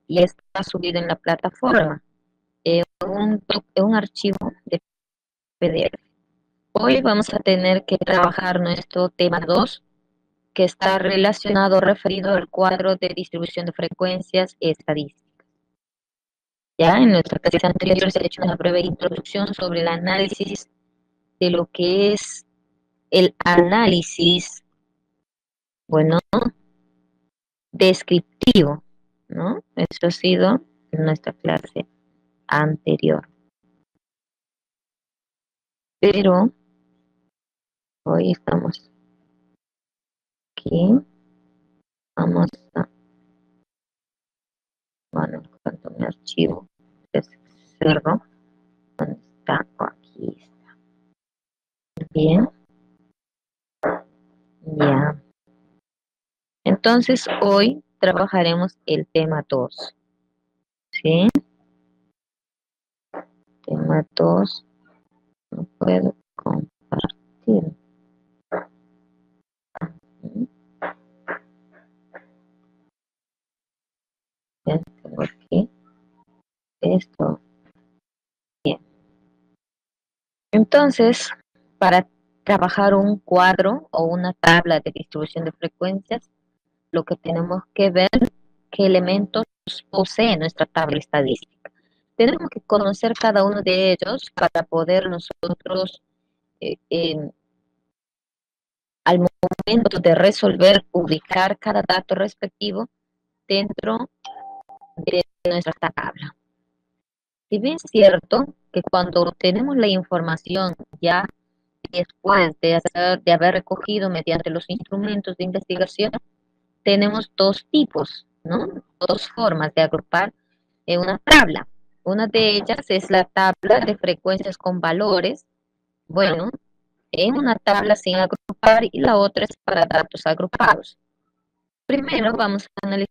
Y está subido en la plataforma. Es un archivo de PDF. Hoy vamos a tener que trabajar nuestro tema 2, que está relacionado, referido al cuadro de distribución de frecuencias estadísticas. Ya en nuestra clase anterior se ha hecho una breve introducción sobre el análisis de lo que es el análisis, bueno, descriptivo, ¿no? Eso ha sido en nuestra clase anterior. Pero hoy estamos aquí. Vamos a, bueno, cuanto mi archivo cerro, ¿dónde está? Aquí está. Bien, ya. Entonces hoy trabajaremos el tema 2, ¿sí? Tema 2, no puedo compartir. Ya tengo aquí esto. Bien. Entonces, para trabajar un cuadro o una tabla de distribución de frecuencias, lo que tenemos que ver qué elementos posee nuestra tabla estadística. Tenemos que conocer cada uno de ellos para poder nosotros, al momento de resolver, ubicar cada dato respectivo dentro de nuestra tabla. Si bien es cierto que cuando tenemos la información ya después de haber recogido mediante los instrumentos de investigación, tenemos dos tipos, ¿no? Dos formas de agrupar en una tabla. Una de ellas es la tabla de frecuencias con valores, bueno, en una tabla sin agrupar, y la otra es para datos agrupados. Primero vamos a analizar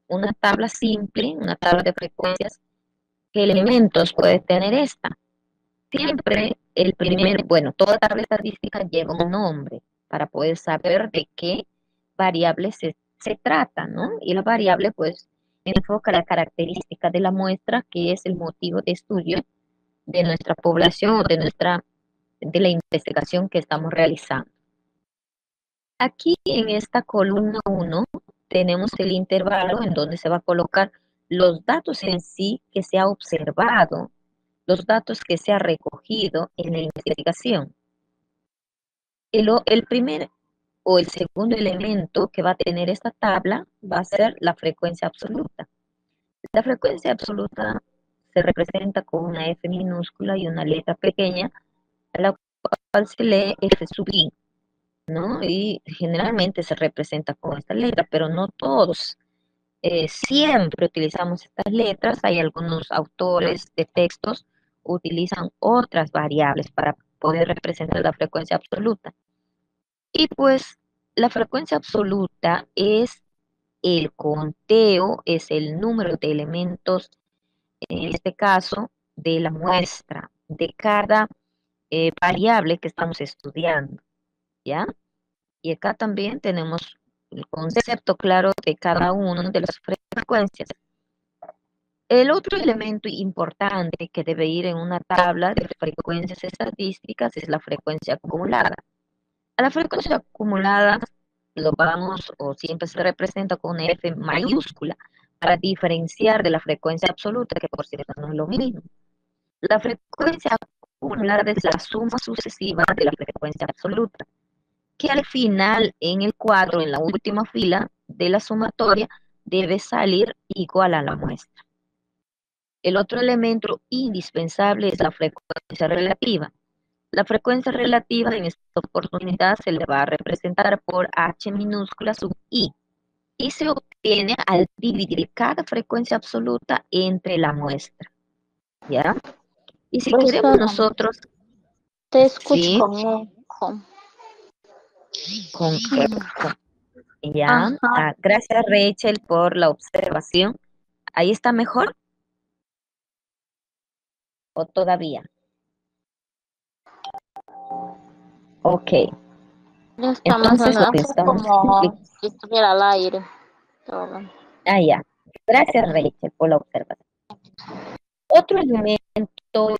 una tabla simple, una tabla de frecuencias. ¿Qué elementos puede tener esta? Siempre el primer, bueno, toda tabla estadística lleva un nombre para poder saber de qué variable se trata, ¿no? Y la variable, pues, enfoca la característica de la muestra, que es el motivo de estudio de nuestra población o de la investigación que estamos realizando. Aquí en esta columna 1 tenemos el intervalo en donde se va a colocar los datos en sí que se ha observado, los datos que se ha recogido en la investigación. El primer o el segundo elemento que va a tener esta tabla va a ser la frecuencia absoluta. La frecuencia absoluta se representa con una F minúscula y una letra pequeña, a la cual se lee F sub I, ¿no? Y generalmente se representa con esta letra, pero no todos siempre utilizamos estas letras. Hay algunos autores de textos utilizan otras variables para poder representar la frecuencia absoluta. Y pues la frecuencia absoluta es el conteo, es el número de elementos, en este caso, de la muestra, de cada variable que estamos estudiando, ¿ya? Y acá también tenemos el concepto claro de cada una de las frecuencias. El otro elemento importante que debe ir en una tabla de frecuencias estadísticas es la frecuencia acumulada. A la frecuencia acumulada lo vamos, o siempre se representa con una F mayúscula, para diferenciar de la frecuencia absoluta, que por cierto no es lo mismo. La frecuencia acumulada es la suma sucesiva de la frecuencia absoluta, que al final en el cuadro, en la última fila de la sumatoria, debe salir igual a la muestra. El otro elemento indispensable es la frecuencia relativa. La frecuencia relativa en esta oportunidad se le va a representar por H minúscula sub I, y se obtiene al dividir cada frecuencia absoluta entre la muestra, ¿ya? Y si queremos Profesora, nosotros, te escucho sí, con eco. con eco, ¿ya? Ajá, Gracias, Rachel, por la observación. Ahí está mejor. o todavía. Ok, Ya estamos entonces lo hablando que así estamos como explicando. si estuviera al aire. Todo. Ah, ya. Gracias, Rachel, por la observación. Otro elemento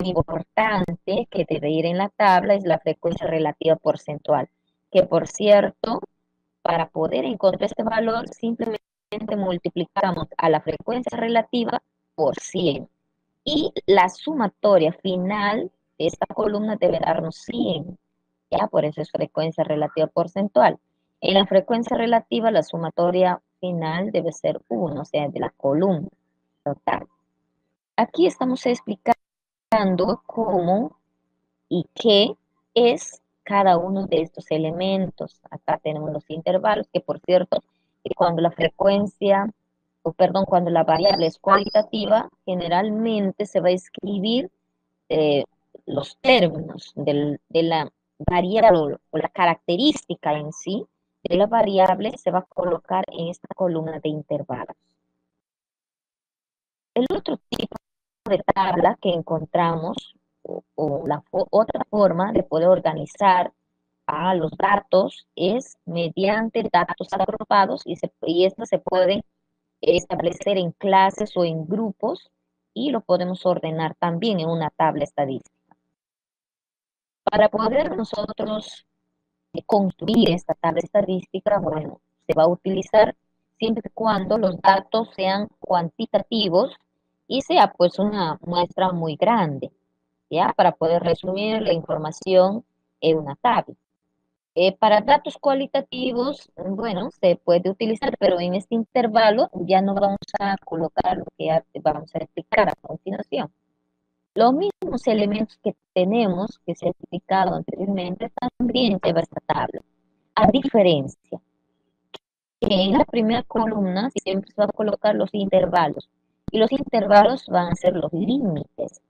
importante que debe ir en la tabla es la frecuencia relativa porcentual, que por cierto, para poder encontrar este valor, simplemente multiplicamos a la frecuencia relativa por 100. Y la sumatoria final de esta columna debe darnos 100. ¿Ya? Por eso es frecuencia relativa porcentual. En la frecuencia relativa, la sumatoria final debe ser 1, o sea, de la columna total. Aquí estamos explicando cómo y qué es cada uno de estos elementos. Acá tenemos los intervalos, que por cierto, cuando la frecuencia, o perdón, cuando la variable es cualitativa, generalmente se va a escribir eh, los términos de la variable o la característica en sí de la variable se va a colocar en esta columna de intervalos. El otro tipo de tabla que encontramos o la otra forma de poder organizar a los datos es mediante datos agrupados y estos se pueden establecer en clases o en grupos y lo podemos ordenar también en una tabla estadística. Para poder nosotros construir esta tabla estadística, bueno, se va a utilizar siempre y cuando los datos sean cuantitativos y sea pues una muestra muy grande, ¿ya? Para poder resumir la información en una tabla. Para datos cualitativos, bueno, se puede utilizar, pero en este intervalo ya no vamos a colocar lo que ya vamos a explicar a continuación. Los mismos elementos que tenemos, que se ha explicado anteriormente, también lleva esta tabla. A diferencia que en la primera columna siempre se van a colocar los intervalos, y los intervalos van a ser los límites.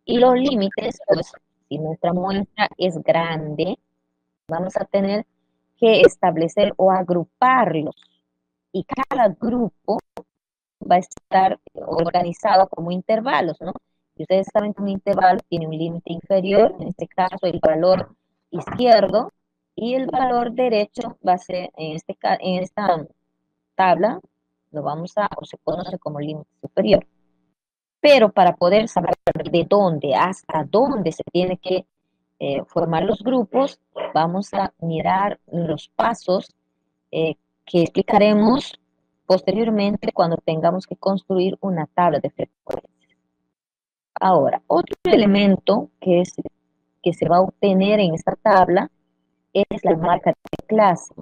Y los límites, pues, si nuestra muestra es grande, vamos a tener que establecer o agruparlos. Y cada grupo va a estar organizado como intervalos, ¿no? Y ustedes saben que un intervalo tiene un límite inferior, en este caso el valor izquierdo, y el valor derecho va a ser, en esta tabla, lo vamos a, o se conoce como límite superior. Pero para poder saber de dónde hasta dónde se tiene que formar los grupos, vamos a mirar los pasos que explicaremos posteriormente cuando tengamos que construir una tabla de frecuencia. Ahora, otro elemento que se va a obtener en esta tabla es la marca de clase,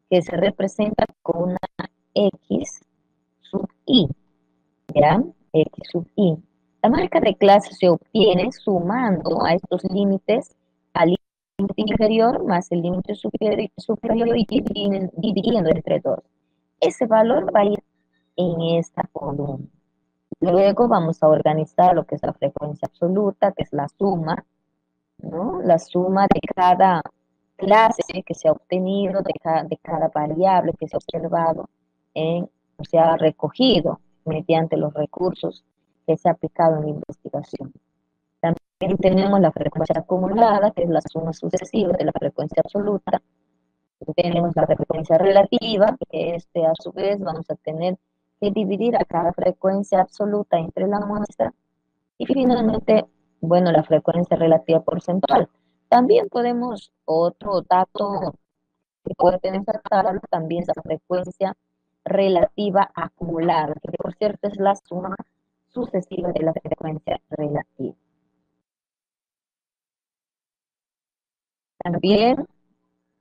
que se representa con una X sub I, ¿ya? X sub I. La marca de clase se obtiene sumando a estos límites al límite inferior más el límite superior y dividiendo entre dos. Ese valor va a ir en esta columna. Luego vamos a organizar lo que es la frecuencia absoluta, que es la suma, ¿no? La suma de cada clase que se ha obtenido, de cada variable que se ha observado, o sea, recogido mediante los recursos que se ha aplicado en la investigación. También tenemos la frecuencia acumulada, que es la suma sucesiva de la frecuencia absoluta. Tenemos la frecuencia relativa, que a su vez vamos a tener que dividir a cada frecuencia absoluta entre la muestra. Y finalmente, bueno, la frecuencia relativa porcentual. También podemos, otro dato que puede tener esta tabla, también es la frecuencia relativa acumulada, que por cierto es la suma sucesiva de la frecuencia relativa. También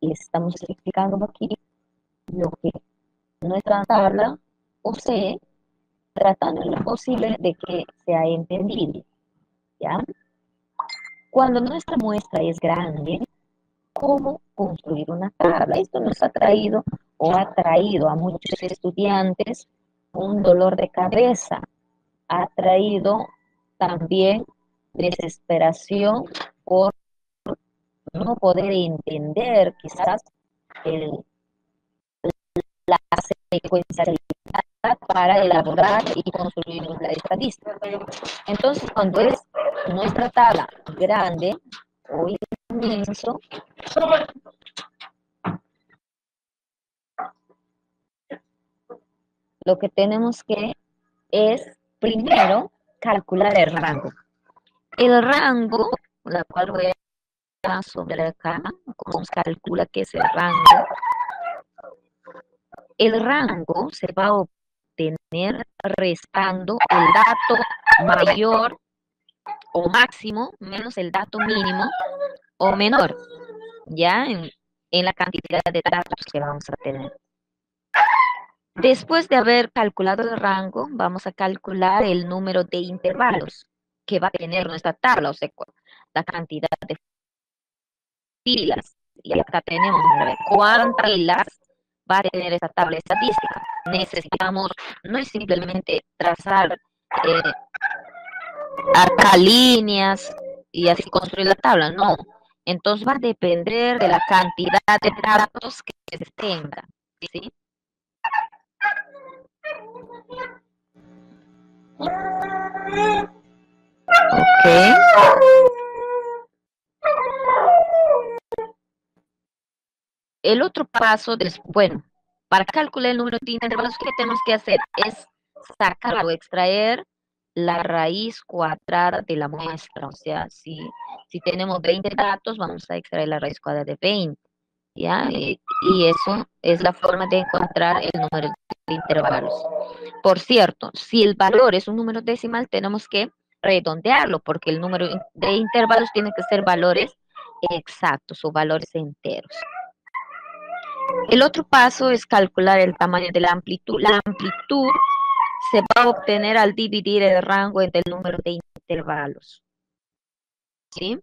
estamos explicando aquí lo que nuestra tabla posee, tratando en lo posible de que sea entendible, ¿ya? Cuando nuestra muestra es grande, ¿cómo construir una tabla? Esto nos ha traído o ha traído a muchos estudiantes un dolor de cabeza, ha traído también desesperación por no poder entender quizás el, la secuencialidad para elaborar y construir la estadística. Entonces, cuando es nuestra tabla grande o inmenso, lo que tenemos que es primero calcular el rango. El rango, la cual voy a sobre acá, cómo se calcula que es el rango. El rango se va a obtener restando el dato mayor o máximo menos el dato mínimo o menor, ya en la cantidad de datos que vamos a tener. Después de haber calculado el rango, vamos a calcular el número de intervalos que va a tener nuestra tabla, o sea, la cantidad de filas. Y acá tenemos, cuántas filas va a tener esta tabla estadística. Necesitamos, no es simplemente trazar acá líneas y así construir la tabla, no. Entonces va a depender de la cantidad de datos que se tenga, ¿sí? Ok. El otro paso, bueno, para calcular el número de intervalos, ¿qué tenemos que hacer? Es sacar o extraer la raíz cuadrada de la muestra. O sea, si tenemos 20 datos, vamos a extraer la raíz cuadrada de 20. ¿Ya? Y eso es la forma de encontrar el número de intervalos. Por cierto, si el valor es un número decimal, tenemos que redondearlo, porque el número de intervalos tiene que ser valores exactos o valores enteros. El otro paso es calcular el tamaño de la amplitud. La amplitud se va a obtener al dividir el rango entre el número de intervalos, ¿sí?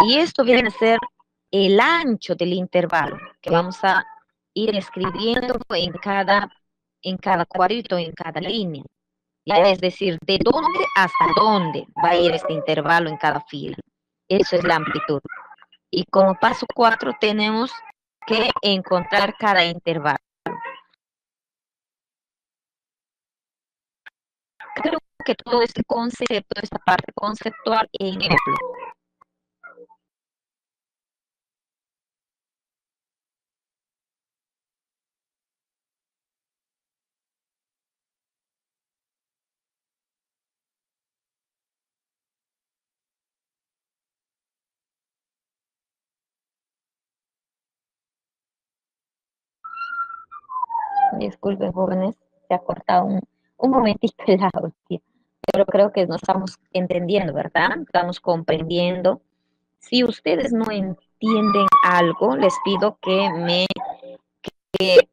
Y esto viene a ser el ancho del intervalo, que vamos a ir escribiendo en cada cuadrito, en cada línea. ¿Ya? Es decir, de dónde hasta dónde va a ir este intervalo en cada fila. Eso es la amplitud. Y como paso 4 tenemos que encontrar cada intervalo. Creo que todo este concepto, esta parte conceptual, en ejemplo. Disculpen, jóvenes, se ha cortado un momentito el audio, pero creo que nos estamos entendiendo, ¿verdad? Estamos comprendiendo. Si ustedes no entienden algo, les pido que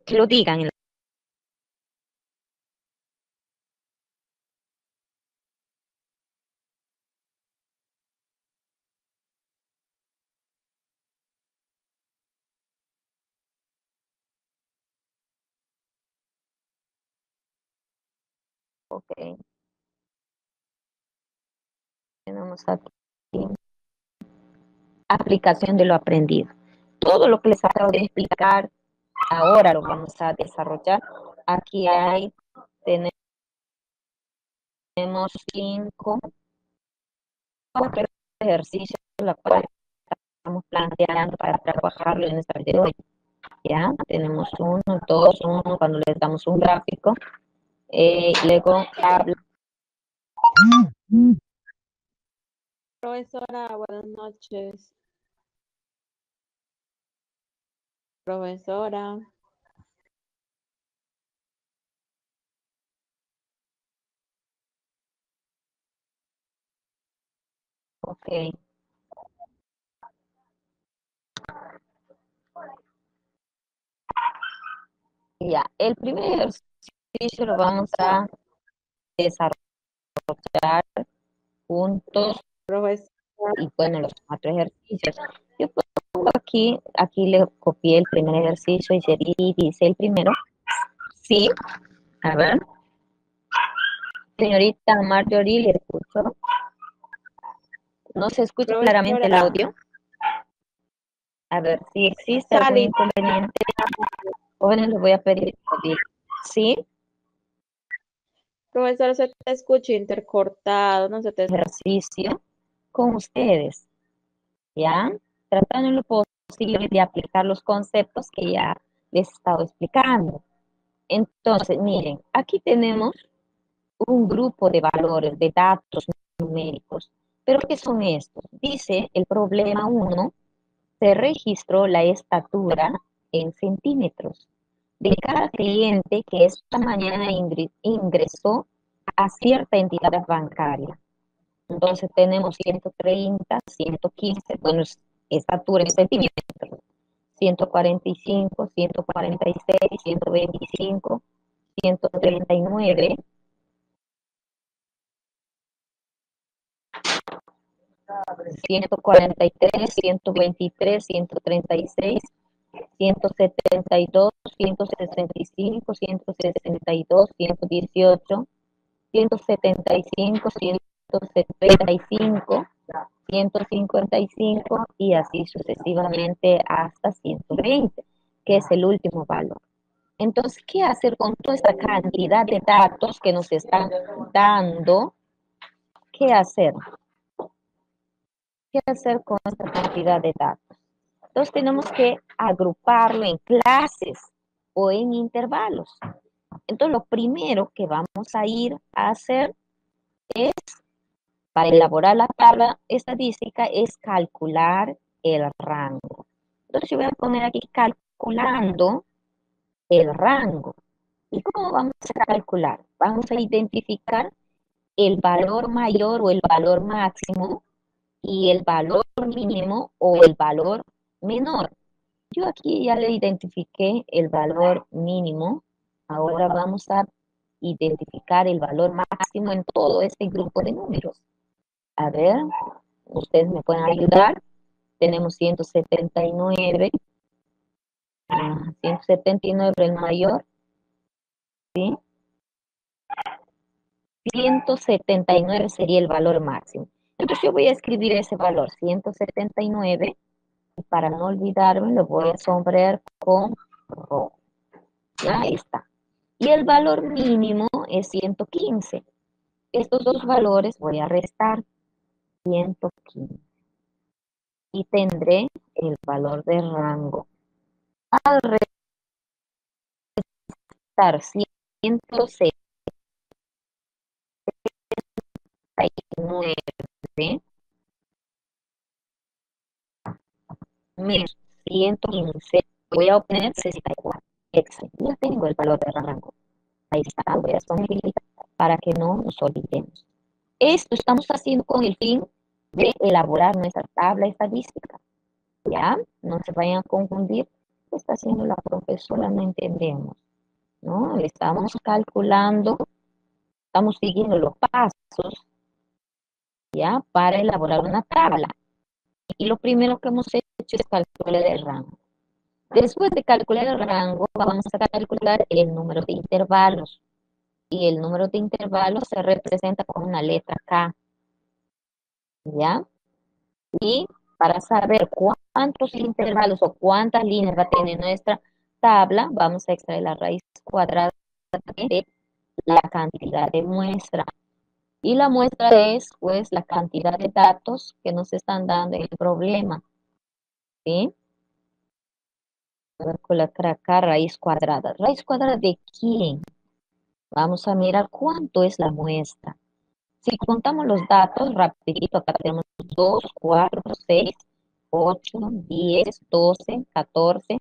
lo digan. Ok, tenemos aquí aplicación de lo aprendido. Todo lo que les acabo de explicar ahora lo vamos a desarrollar. Aquí tenemos 5 ejercicios, los cuales estamos planteando para trabajarlo en esta de hoy. Ya tenemos 1, 2, 1, cuando les damos un gráfico, luego habla. Profesora, buenas noches. Profesora. Ok. Ya, el primer ejercicio lo vamos a desarrollar juntos. Profesora. Y bueno, los 4 ejercicios. Yo pongo aquí le copié el primer ejercicio y dice el primero. Sí, a ver. Señorita Marjorie, le escucho. ¿No se escucha Profesora. claramente el audio? A ver, si existe algún inconveniente, jóvenes, les voy a pedir. ¿Sí? Profesor, se te escucha intercortado, no se te escucha. Ejercicio con ustedes, ¿ya? Tratando en lo posible de aplicar los conceptos que ya les he estado explicando. Entonces, miren, aquí tenemos un grupo de valores, de datos numéricos. ¿Pero qué son estos? Dice el problema 1, se registró la estatura en centímetros de cada cliente que esta mañana ingresó a cierta entidad bancaria. Entonces tenemos 130, 115, bueno, estatura en centímetros, 145, 146, 125, 139, 143, 123, 136, 172, 165, 162, 118, 175, 175, 155 y así sucesivamente hasta 120, que es el último valor. Entonces, ¿qué hacer con toda esta cantidad de datos que nos están dando? ¿Qué hacer? ¿Qué hacer con esta cantidad de datos? Entonces, tenemos que agruparlo en clases o en intervalos. Entonces, lo primero que vamos a ir a hacer es, para elaborar la tabla estadística, es calcular el rango. Entonces, yo voy a poner aquí calculando el rango. ¿Y cómo vamos a calcular? Vamos a identificar el valor mayor o el valor máximo y el valor mínimo o el valor menor. Yo aquí ya le identifiqué el valor mínimo. Ahora vamos a identificar el valor máximo en todo este grupo de números. A ver, ustedes me pueden ayudar. Tenemos 179. 179 el mayor, ¿sí? 179 sería el valor máximo. Entonces yo voy a escribir ese valor, 179, y para no olvidarme lo voy a sombrear con rojo. Ya está. Y el valor mínimo es 115. Estos dos valores voy a restar 115. Y tendré el valor de rango. Al restar 169 menos 115, voy a obtener 64. Excelente. Ya tengo el valor de rango. Ahí está, voy a someter para que no nos olvidemos. Esto estamos haciendo con el fin de elaborar nuestra tabla estadística. ¿Ya? No se vayan a confundir. ¿Qué está haciendo la profesora? No entendemos. ¿No? Estamos calculando, estamos siguiendo los pasos, ¿ya? Para elaborar una tabla. Y lo primero que hemos hecho es calcular el rango. Después de calcular el rango, vamos a calcular el número de intervalos. Y el número de intervalos se representa con una letra K. ¿Ya? Y para saber cuántos intervalos o cuántas líneas va a tener nuestra tabla, vamos a extraer la raíz cuadrada de la cantidad de muestra. Y la muestra es, pues, la cantidad de datos que nos están dando en el problema. ¿Sí? Con la acá, raíz cuadrada. ¿Raíz cuadrada de quién? Vamos a mirar cuánto es la muestra. Si contamos los datos, rapidito, acá tenemos 2, 4, 6, 8, 10, 12, 14,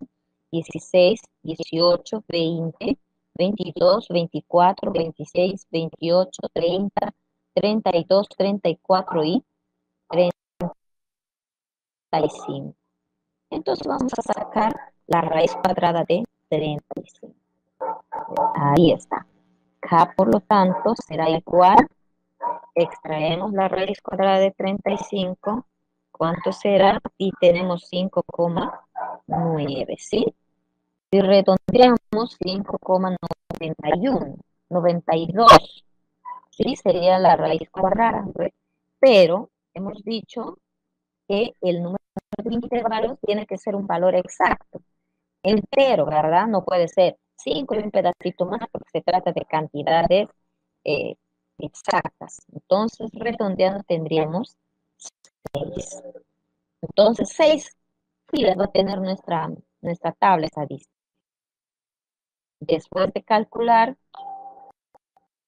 16, 18, 20, 22, 24, 26, 28, 30, 32, 34 y 35. Entonces vamos a sacar la raíz cuadrada de 35. Ahí está. K, por lo tanto, será igual. Extraemos la raíz cuadrada de 35. ¿Cuánto será? Y tenemos 5,9, ¿sí? Si redondeamos 5,91, 92, ¿sí? Sería la raíz cuadrada. Pero hemos dicho que el número de intervalos tiene que ser un valor exacto. Entero, ¿verdad? No puede ser 5 y un pedacito más porque se trata de cantidades eh, exactas. Entonces, redondeando tendríamos 6. Entonces, 6 filas va a tener nuestra tabla estadística. Después de calcular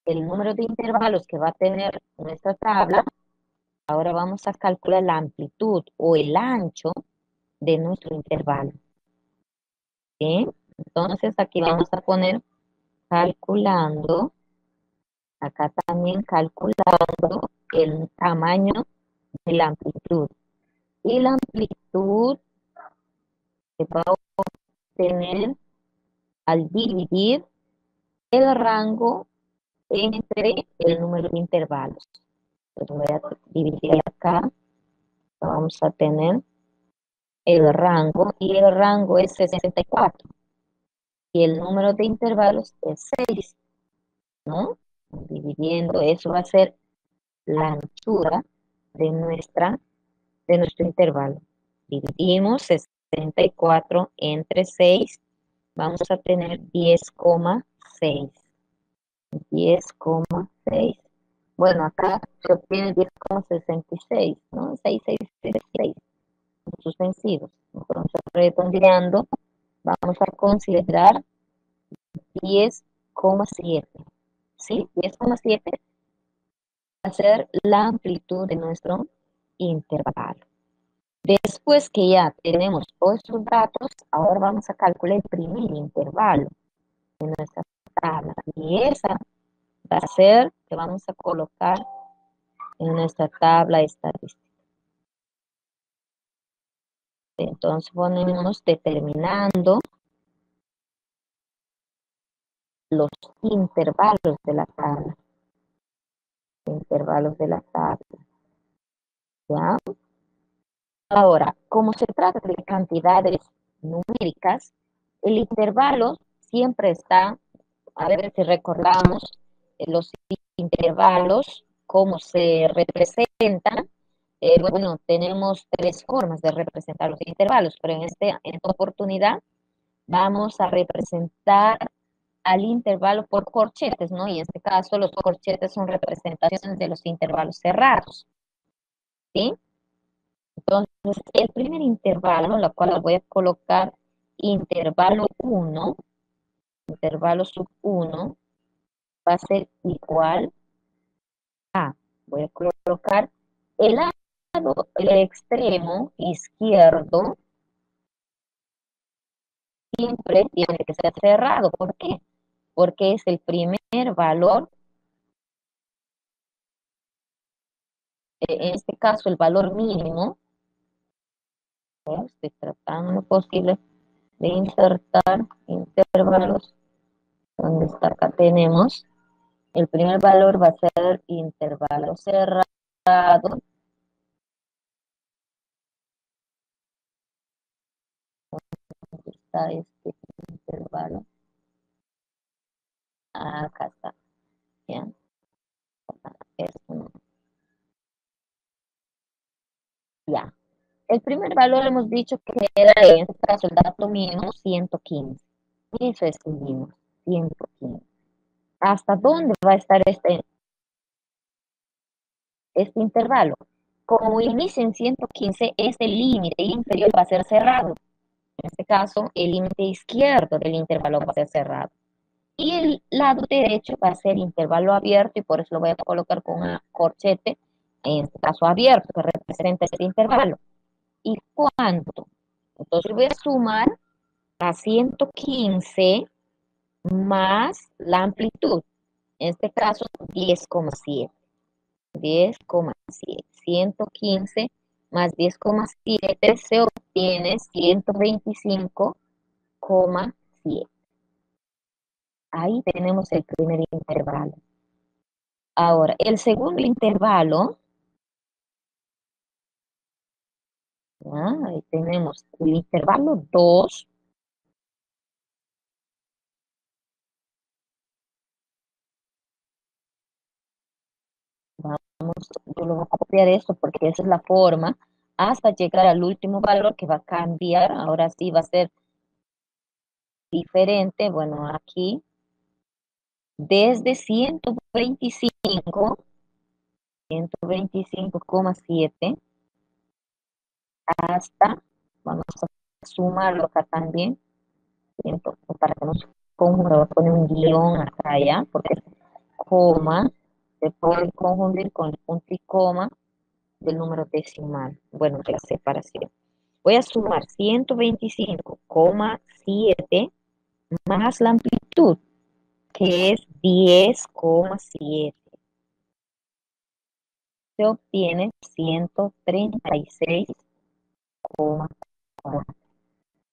el número de intervalos que va a tener nuestra tabla, ahora vamos a calcular la amplitud o el ancho de nuestro intervalo. ¿Sí? Entonces, aquí vamos a poner calculando, acá también calculando el tamaño de la amplitud. Y la amplitud se va a obtener al dividir el rango entre el número de intervalos. Entonces voy a dividir acá, vamos a tener el rango, y el rango es 64, y el número de intervalos es 6, ¿no? Dividiendo, eso va a ser la anchura de, de nuestro intervalo. Dividimos 64 entre 6, vamos a tener 10,6. 10,6. Bueno, acá se obtiene 10,66, ¿no? 6,666 suspensivos. Entonces, redondeando, vamos a considerar 10,7. ¿Sí? 10,7 va a ser la amplitud de nuestro intervalo. Después que ya tenemos todos estos datos, ahora vamos a calcular el primer intervalo de nuestra tabla. Y esa va a ser que vamos a colocar en nuestra tabla estadística. Entonces ponemos determinando los intervalos de la tabla. Intervalos de la tabla. ¿Ya? Ahora, como se trata de cantidades numéricas, el intervalo siempre está, a ver si recordamos los intervalos, cómo se representan. Bueno, tenemos 3 formas de representar los intervalos, pero en esta oportunidad vamos a representar al intervalo por corchetes, ¿no? Y en este caso los corchetes son representaciones de los intervalos cerrados, ¿sí? Entonces, el primer intervalo, lo cual voy a colocar intervalo 1, intervalo sub 1, va a ser igual a, voy a colocar el lado, el extremo izquierdo, siempre tiene que ser cerrado. ¿Por qué? Porque es el primer valor, en este caso el valor mínimo. Estoy tratando lo posible de insertar intervalos donde está acá tenemos. El primer valor va a ser intervalo cerrado. ¿Dónde está este intervalo? Acá está. ¿Ya? Ya. El primer valor hemos dicho que era, en este caso, el dato mínimo 115. Eso escribimos, 115. ¿Hasta dónde va a estar este intervalo? Como inicia en 115, este límite inferior va a ser cerrado. En este caso, el límite izquierdo del intervalo va a ser cerrado. Y el lado derecho va a ser intervalo abierto, y por eso lo voy a colocar con una corchete, en este caso abierto, que representa este intervalo. ¿Y cuánto? Entonces voy a sumar a 115 más la amplitud. En este caso, 10,7. 10,7. 115 más 10,7 se obtiene 125,7. Ahí tenemos el primer intervalo. Ahora, el segundo intervalo, ahí tenemos el intervalo 2. Yo lo voy a copiar esto porque esa es la forma hasta llegar al último valor que va a cambiar. Ahora sí va a ser diferente. Bueno, aquí desde 125,7 hasta, vamos a sumarlo acá también, para que no se confunda, voy a poner un guión acá ya, porque coma se puede confundir con el punto y coma del número decimal, bueno, de la separación. Voy a sumar 125,7 más la amplitud, que es 10,7. Se obtiene 136,4.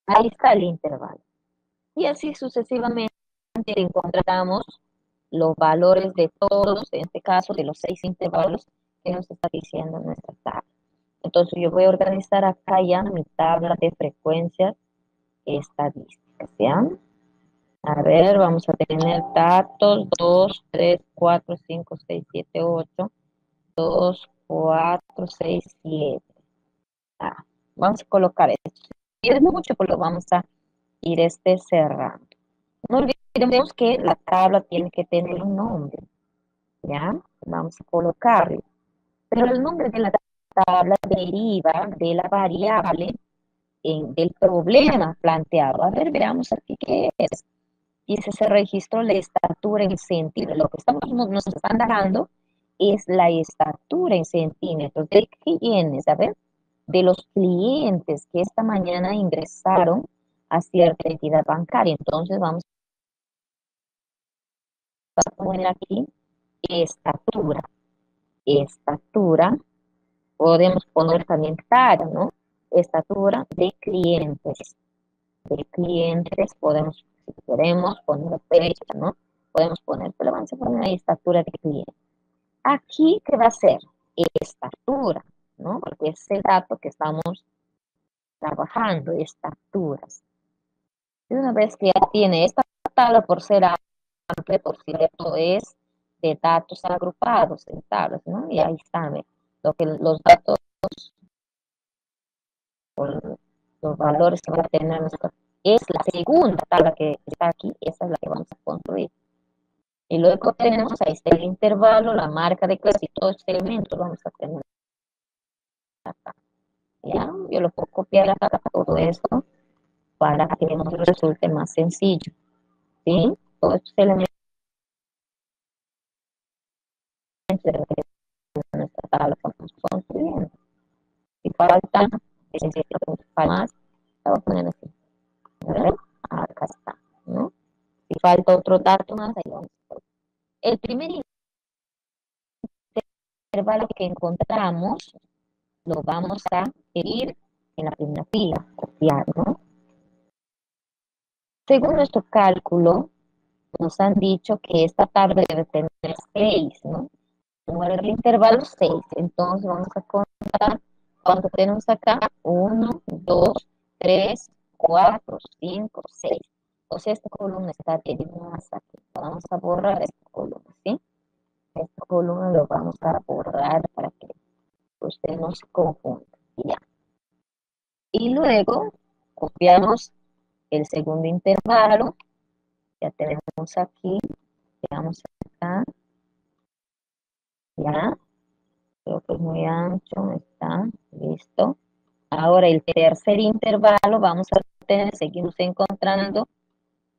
Ahí está el intervalo. Y así sucesivamente encontramos los valores de todos, en este caso de los 6 intervalos que nos está diciendo nuestra tabla. Entonces yo voy a organizar acá ya mi tabla de frecuencias estadísticas, ¿ya? A ver, vamos a tener datos 2, 3, 4, 5, 6, 7, 8, 2, 4, 6, 7. Ah, vamos a colocar esto. Si es mucho, pues lo vamos a ir cerrando. No olvidemos que la tabla tiene que tener un nombre, ¿ya? Vamos a colocarlo. Pero el nombre de la tabla deriva de la variable del problema planteado. A ver, veamos aquí qué es. Dice, se registró la estatura en centímetros. Lo que nos están dando es la estatura en centímetros. ¿De quiénes? A ver, de los clientes que esta mañana ingresaron a cierta entidad bancaria. Entonces vamos a poner aquí estatura. Estatura, podemos poner también talla, ¿no? Estatura de clientes. De clientes podemos, si queremos, poner fecha, ¿no? Podemos poner, pero vamos a poner ahí estatura de cliente. Aquí, ¿qué va a ser? Estatura, ¿no? Porque es el dato que estamos trabajando, estaturas. Y una vez que ya tiene esta tabla, por ser amplia, por cierto, es de datos agrupados en tablas, ¿no? Y ahí están, lo que los datos, los valores que van a tener es la segunda tabla que está aquí, esa es la que vamos a construir. Y luego tenemos ahí está el intervalo, la marca de clase y todo este elemento vamos a tener acá. ¿Ya? Yo lo puedo copiar acá todo esto para que nos resulte más sencillo. ¿Sí? Todos estos elementos de nuestra tabla que estamos construyendo. Si faltan, más, la voy a poner así. ¿Verdad? Acá está, ¿no? Si falta otro dato más, ahí vamos. El primer intervalo que encontramos lo vamos a ir en la primera fila, copiar, ¿no? Según nuestro cálculo, nos han dicho que esta tabla debe tener 6, ¿no? Número del intervalo 6. Entonces vamos a contar cuánto tenemos acá. 1, 2, 3, 4, 5, 6. O sea, esta columna está de más aquí. Vamos a borrar esta columna, ¿sí? Esta columna lo vamos a borrar para que usted no se confunda. Ya. Y luego copiamos el segundo intervalo. Ya tenemos aquí. Veamos acá. Ya. Creo que es muy ancho. Está. Listo. Ahora el tercer intervalo vamos a tener, seguimos encontrando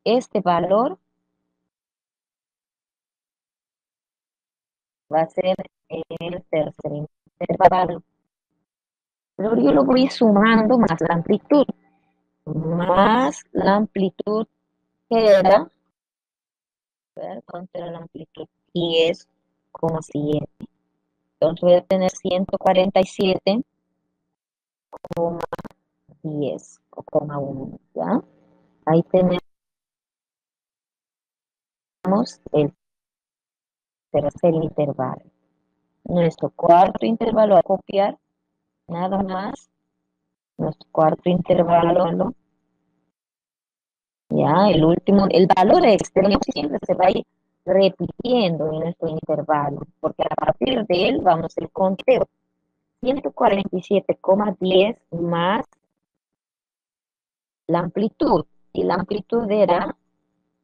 este valor. Va a ser el tercer intervalo. Pero yo lo voy sumando más la amplitud. Más la amplitud que era, a ver, ¿cuánto era la amplitud? 10,7. Entonces voy a tener 147,10 o 1, ¿ya? Ahí tenemos el tercer intervalo. Nuestro cuarto intervalo a copiar, nada más. Nuestro cuarto intervalo, ya, el último, el valor extremo siempre se va a ir repitiendo en nuestro intervalo, porque a partir de él vamos el conteo. 147,10 más la amplitud, y la amplitud era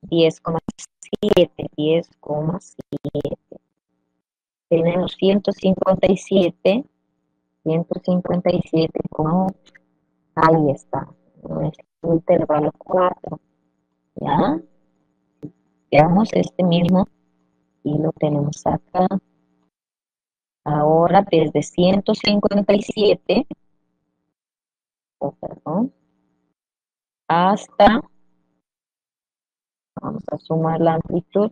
10,7. 10,7. Tenemos 157,8. Ahí está, nuestro intervalo 4. ¿Ya? Veamos este mismo y lo tenemos acá. Ahora desde 157, perdón, hasta, vamos a sumar la amplitud,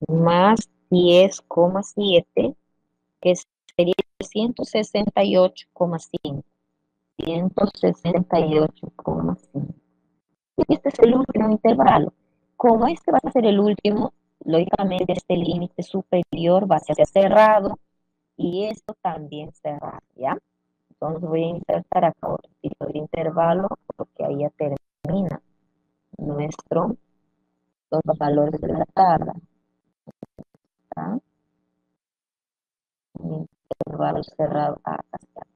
más 10,7, que sería 168,5. 168,5. Y este es el último intervalo. Como este va a ser el último, lógicamente este límite superior va a ser cerrado y esto también cerrado, ¿ya? Entonces voy a insertar acá otro tipo de intervalo porque ahí ya termina nuestro, los valores de la tabla. ¿Está? Un intervalo cerrado acá está.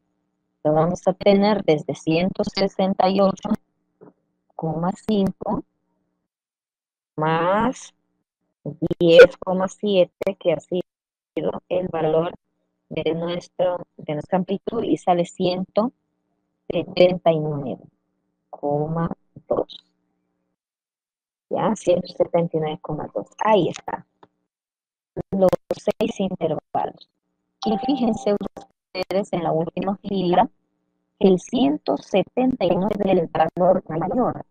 Lo vamos a tener desde 168,5 más 10,7, que ha sido el valor de nuestra amplitud, y sale 179,2. ¿Ya? 179,2. Ahí está. Los 6 intervalos. Y fíjense ustedes en la última fila, el 179 es el valor mayor.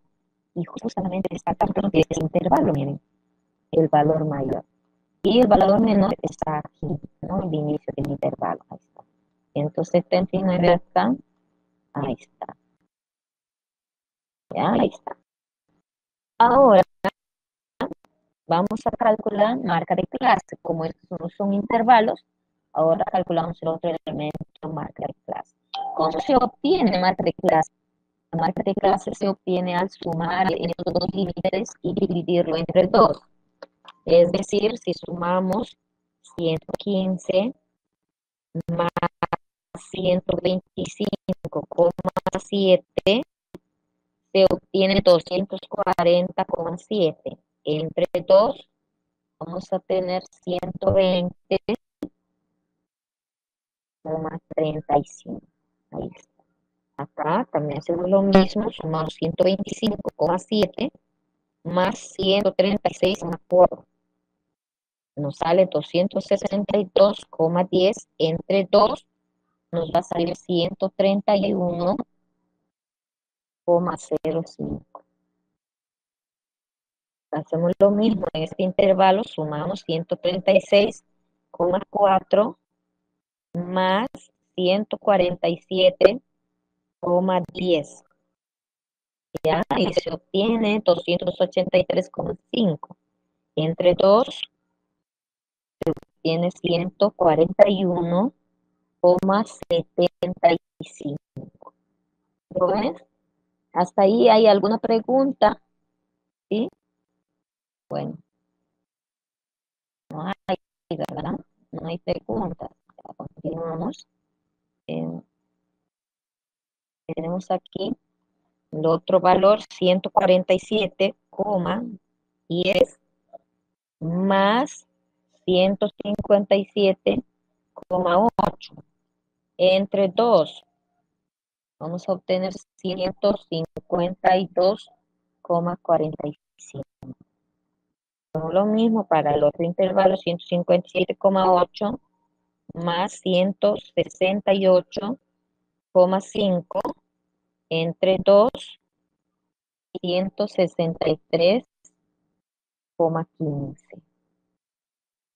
Y justamente está dentro de ese intervalo, miren, el valor mayor. Y el valor menor está aquí, ¿no? El inicio del intervalo. Ahí está. 179 acá. Ahí está. Ya, ahí está. Ahora vamos a calcular marca de clase. Como estos no son intervalos, ahora calculamos el otro elemento, marca de clase. ¿Cómo se obtiene marca de clase? La marca de clase se obtiene al sumar estos dos límites y dividirlo entre 2. Es decir, si sumamos 115 más 125,7, se obtiene 240,7. Entre 2 vamos a tener 120,35. Ahí está. Acá también hacemos lo mismo, sumamos 125,7 más 136,4. Nos sale 262,10. Entre 2 nos va a salir 131,05. Hacemos lo mismo en este intervalo, sumamos 136,4 más 147,10. ¿Ya? Y se obtiene 283,5. Entre 2 tiene 141,75. ¿Lo ves? ¿Hasta ahí hay alguna pregunta? ¿Sí? Bueno, no hay, ¿verdad? No hay preguntas. Ya continuamos. Tenemos aquí el otro valor, 147,10 más 157,8. Entre 2 vamos a obtener 152,45. Lo mismo para el otro intervalo, 157,8 más 168,5. Entre 2, 163,15.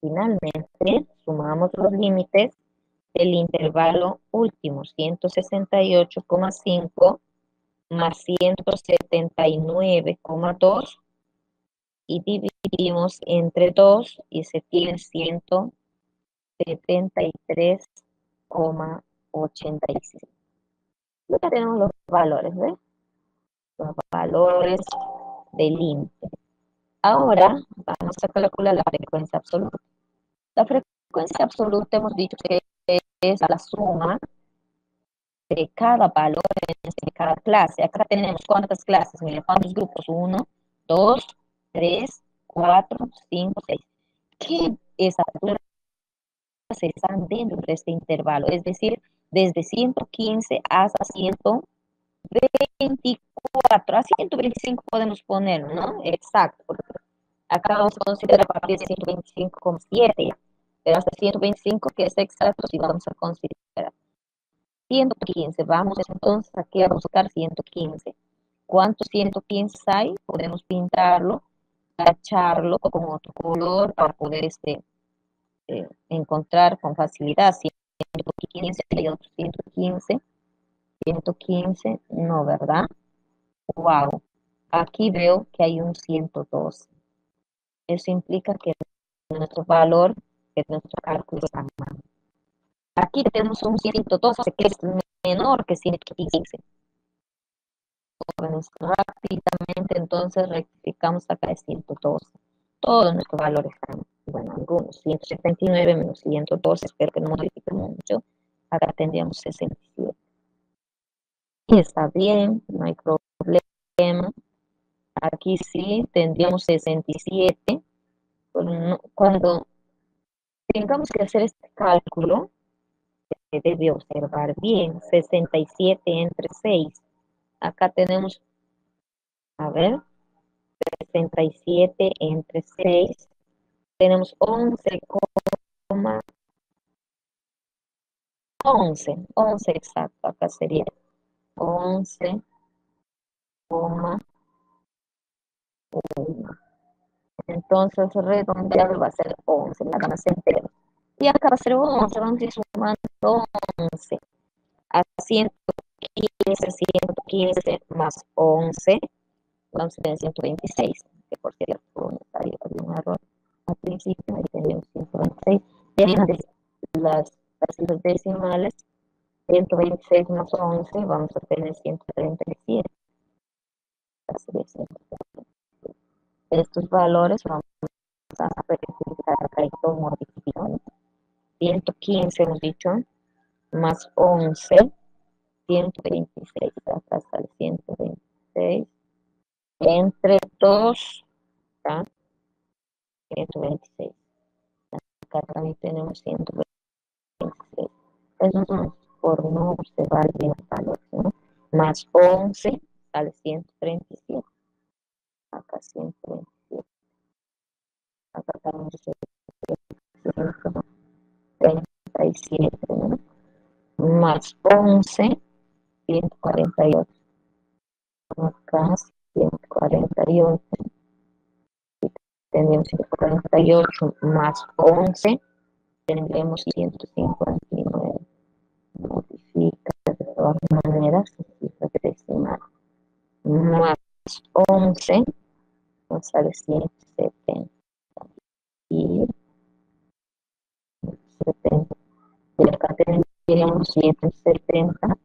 Finalmente, sumamos los límites del intervalo último, 168,5 más 179,2, y dividimos entre 2 y se tiene 173,85. Ya tenemos los valores, ¿ves? Los valores del límite. Ahora vamos a calcular la frecuencia absoluta. La frecuencia absoluta hemos dicho que es la suma de cada valor de cada clase. Acá tenemos cuántas clases, miren, cuántos grupos, 1, 2, 3, 4, 5, 6. ¿Qué esas alturas están dentro de este intervalo? Es decir, desde 115 hasta 124, a 125 podemos poner, ¿no? Exacto, porque acá vamos a considerar a partir de 125,7, pero hasta 125, que es exacto, si vamos a considerar 115. Vamos entonces aquí a buscar 115. ¿Cuántos 115 hay? Podemos pintarlo, tacharlo con otro color para poder encontrar con facilidad 115 y otros 115. 115, no, ¿verdad? Wow. Aquí veo que hay un 112. Eso implica que nuestro valor, que nuestro cálculo está mal. Aquí tenemos un 112 que es menor que 115. Bueno, rápidamente entonces rectificamos acá es 112. Todos nuestros valores están, bueno, algunos 179 menos 112, espero que no modifique mucho. Acá tendríamos 67. Y está bien, no hay problema. Aquí sí tendríamos 67. Cuando tengamos que hacer este cálculo, se debe observar bien, 67 entre 6. Acá tenemos, a ver, 67 entre 6. Tenemos 11 exacto, acá sería 11,1. Entonces redondeado va a ser 11, nada más entero. Y acá va a ser 11, vamos a ir sumando 11 a 115 más 11, vamos a tener 126, que por cierto había un error al principio, ahí tenemos 126. Las cifras decimales, 126 más 11, vamos a tener 137. Estos valores vamos a verificar acá y todo modificado. 115 hemos dicho, más 11, 126, acá está el 126, entre 2, ¿tá? 126. Acá también tenemos 126. Eso es por no observar bien los valores, ¿no? Más 11 sale 137. Acá 137. Acá tenemos 137, ¿no? Más 11, 148. Acá 148. Tendríamos 148 más 11, tendremos 159. Modifica de todas maneras, cifra decimal. Más 11, nos sale 170. Y 70. Y acá tendríamos 170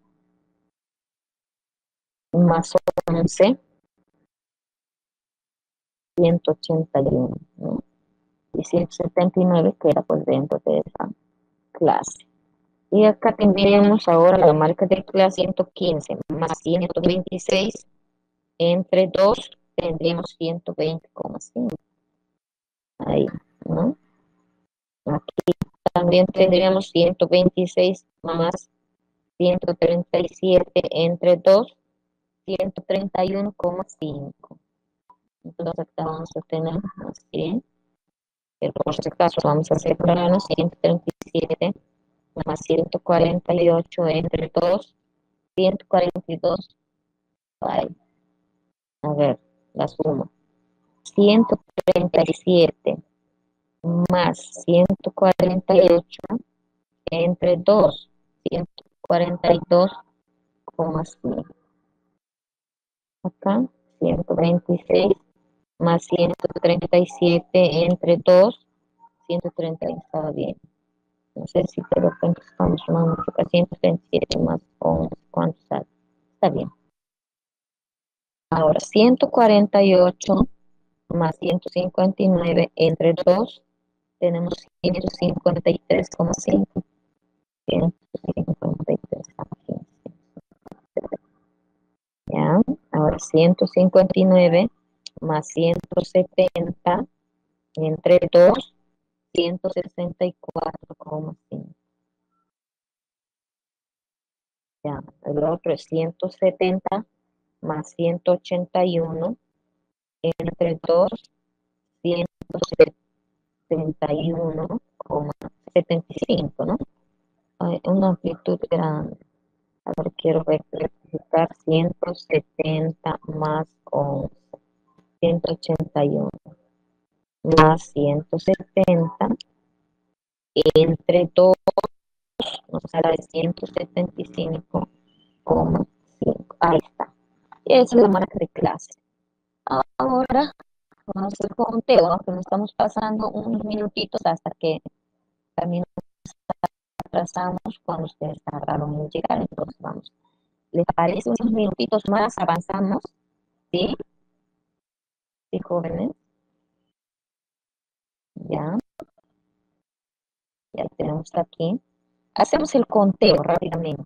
más 11, 181, ¿no? Y 179 queda pues dentro de esa clase. Y acá tendríamos ahora la marca de clase 115 más 126 entre 2 tendríamos 120,5. Ahí, ¿no? Aquí también tendríamos 126 más 137 entre 2, 131,5. Entonces acá vamos a tener más 100. Pero por si acaso vamos a separarnos 137 más 148 entre 2, 142. Ay, a ver, la suma. 137 más 148 entre 2, 142,5. Acá, 126 más 137 entre 2, 130, estaba bien. No sé si de repente estamos sumando acá 137 más 11, ¿cuánto sale? Está bien. Ahora, 148 más 159 entre 2, tenemos 153,5. 153,5. ¿Ya? Ahora 159 más 170 entre 2, 164,5. Ya, el otro es 170 más 181 entre 2, 171,75, ¿no? Hay una amplitud grande. A ver, quiero rectificar 170 más 11, 181 más 170 entre 2, nos sale 175,5. Ahí está. Y esa es la marca de clase. Ahora vamos a hacer conteo, aunque nos estamos pasando unos minutitos hasta que también nos atrasamos cuando ustedes tardaron en llegar. Entonces vamos. ¿Les parece unos minutitos más? Avanzamos. ¿Sí? ¿Sí, jóvenes? Ya, ya tenemos aquí. Hacemos el conteo rápidamente.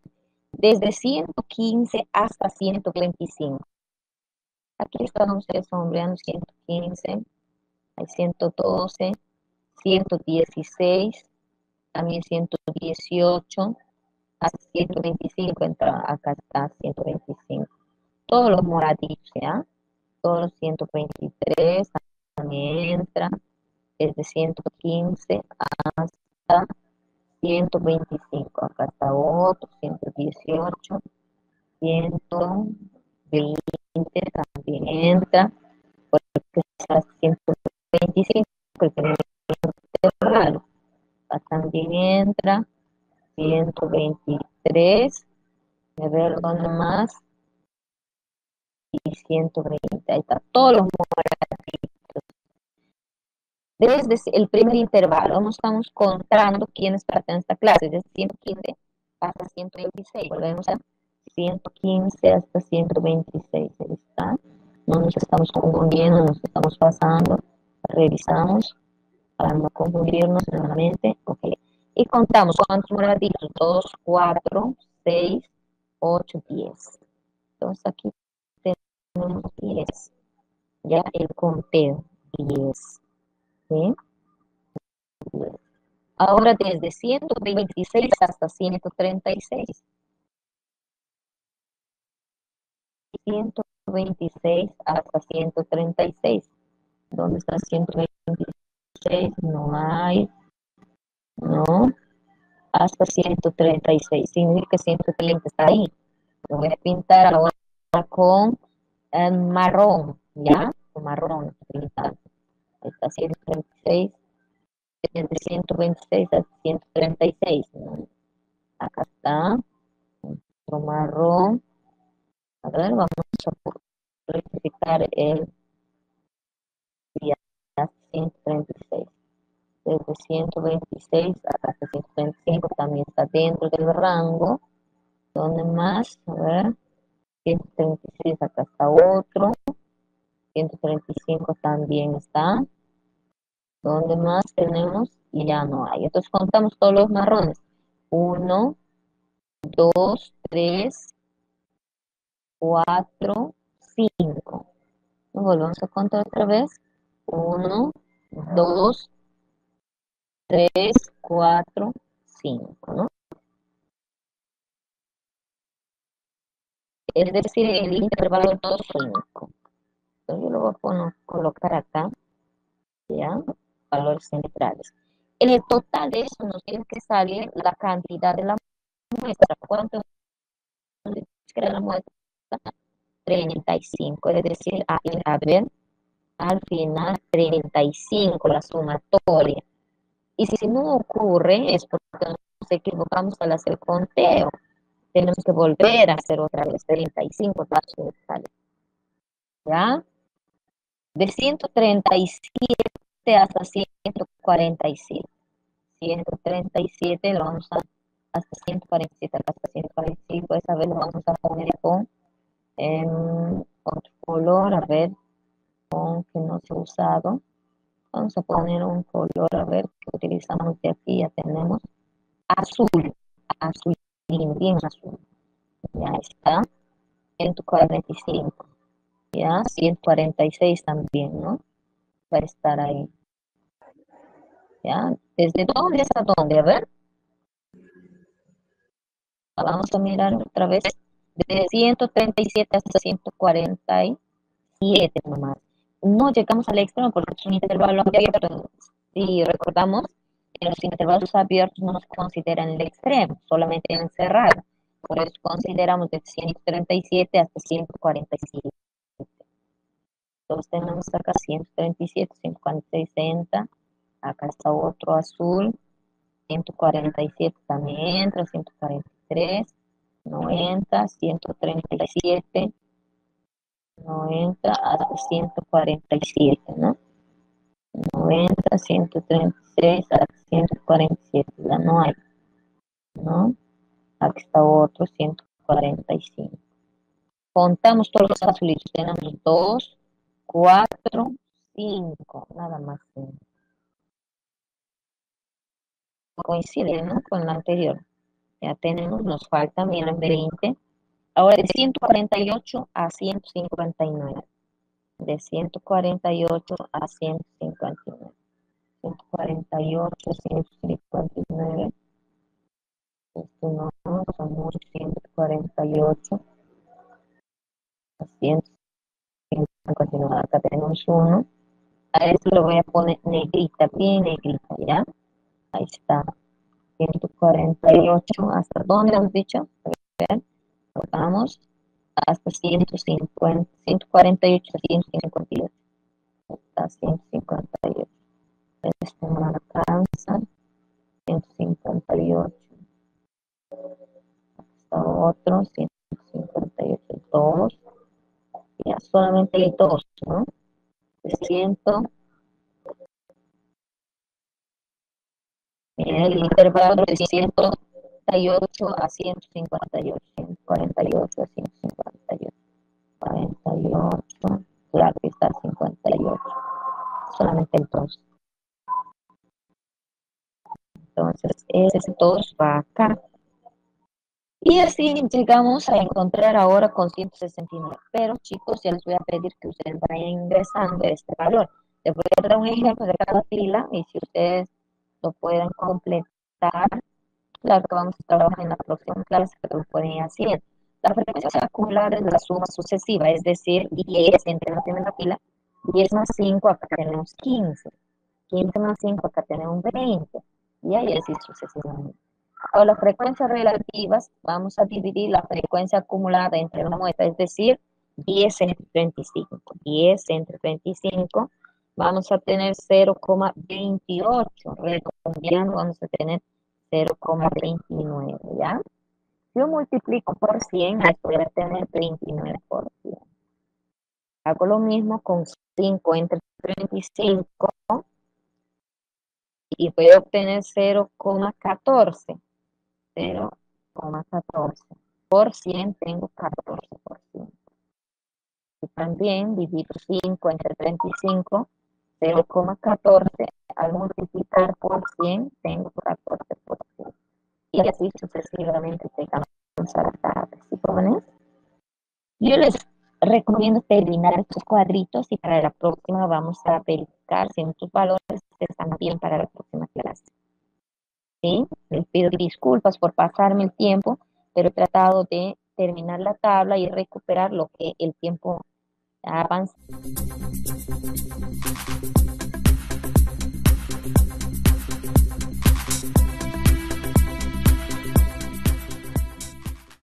Desde 115 hasta 125. Aquí están ustedes sombreando 115, hay 112, 116, también 118, hasta 125, entra, acá está 125. Todos los moraditos, ¿ya? Todos los 123 también entra, desde 115 hasta 125. Acá está otro, 118, 120 también entra, porque está 125, porque no es raro. Acá también entra 123, a ver dónde más, y 120. Ahí está, todos los moraditos. Desde el primer intervalo, no estamos contando quiénes pertenecen a esta clase, desde 115 hasta 126. Volvemos a 115 hasta 126. Ahí está. No nos estamos confundiendo, nos estamos pasando. Revisamos para no confundirnos nuevamente. Ok. Y contamos cuántos moraditos. 2, 4, 6, 8, 10. Entonces aquí tenemos 10. Ya el conteo. 10. ¿Sí? Ahora desde 126 hasta 136. 126 hasta 136. ¿Dónde está 126? No hay. No. Hasta 136. Significa que 130 está ahí. Lo voy a pintar ahora con marrón. ¿Ya? Con marrón. Pintado. Ahí está 136. Desde 126 hasta 136. ¿No? Acá está. Otro marrón. A ver, vamos a rectificar el día 136. Desde 126 hasta 125 también está dentro del rango. ¿Dónde más? A ver, 136 acá está otro. 135 también está. ¿Dónde más tenemos? Y ya no hay. Entonces contamos todos los marrones. Uno, 2, 3, 4, 5. Volvemos a contar otra vez. Uno, 2, 3, 4, 5, ¿no? Es decir, el intervalo 2, 5. Entonces yo lo voy a colocar acá, ¿ya? Valores centrales. En el total de eso nos tiene que salir la cantidad de la muestra. ¿Cuánto es la muestra? 35. Es decir, a ver, al final 35, la sumatoria. Y si no ocurre, es porque nos equivocamos al hacer conteo. Tenemos que volver a hacer otra vez 35 pasos centrales. ¿Ya? De 137 hasta 147. 137 lo vamos a hasta 147, hasta 145. Esa vez lo vamos a poner con otro color, a ver, con que no se ha usado. Vamos a poner un color, a ver, que utilizamos de aquí, ya tenemos azul, azul, bien azul. Ya está, 145. Ya, 146 también, ¿no? Va a estar ahí. ¿ya? ¿Desde dónde hasta dónde? A ver, vamos a mirar otra vez. De 137 hasta 147 nomás. No llegamos al extremo porque es un intervalo abierto. Si recordamos, en los intervalos abiertos no nos consideran el extremo, solamente el cerrado. Por eso consideramos de 137 hasta 147. Entonces tenemos acá 137, 140, acá está otro azul, 147 también entra, 143, 90, 137, 90 hasta 147, ¿no? 90, 136 hasta 147, ya no hay, ¿no? Aquí está otro 145. Contamos todos los azulitos, tenemos 2, 4, 5, nada más. Coincide, ¿no? Con la anterior. Ya tenemos, nos falta, miren, 20. Ahora de 148 a 159. De 148 a 159. 148 a 159. Esto no, son muchos, 148 a 159. Acá tenemos uno. A esto lo voy a poner negrita, bien negrita, ¿ya? Ahí está. 148, ¿hasta dónde hemos dicho? Vamos hasta 150, 148 a 158. Hasta 158. Esto no alcanza. 158. Hasta otro. 158. 2. Ya solamente hay 2, ¿no? 100. El intervalo de 148 a 158. 148 a 158. 48. Claro que está 58. Solamente el 2. Entonces, ese 2 va acá. Y así llegamos a encontrar ahora con 169. Pero chicos, ya les voy a pedir que ustedes vayan ingresando este valor. Les voy a dar un ejemplo de cada fila y si ustedes lo pueden completar, claro que vamos a trabajar en la próxima clase, pero lo pueden ir haciendo. La frecuencia acumulada es la suma sucesiva, es decir, 10 entre la primera fila, 10 más 5, acá tenemos 15. 15 más 5, acá tenemos 20. Y ahí así sucesivamente. Ahora, las frecuencias relativas, vamos a dividir la frecuencia acumulada entre la muestra, es decir, 10 entre 35. 10 entre 35, vamos a tener 0,28. Redondeando, vamos a tener 0,29, ¿ya? Si yo multiplico por 100, voy a tener 29%. Hago lo mismo con 5 entre 35 y voy a obtener 0,14. 0,14. Por 100 tengo 14%. Y también divido 5 entre 35, 0,14. Al multiplicar por 100 tengo 14%. Y así sucesivamente llegamos a la tabla. ¿Sí pones? Yo les recomiendo terminar estos cuadritos y para la próxima vamos a verificar si nuestros valores están bien para la próxima clase. ¿Sí? Les pido disculpas por pasarme el tiempo, pero he tratado de terminar la tabla y recuperar lo que el tiempo avanza.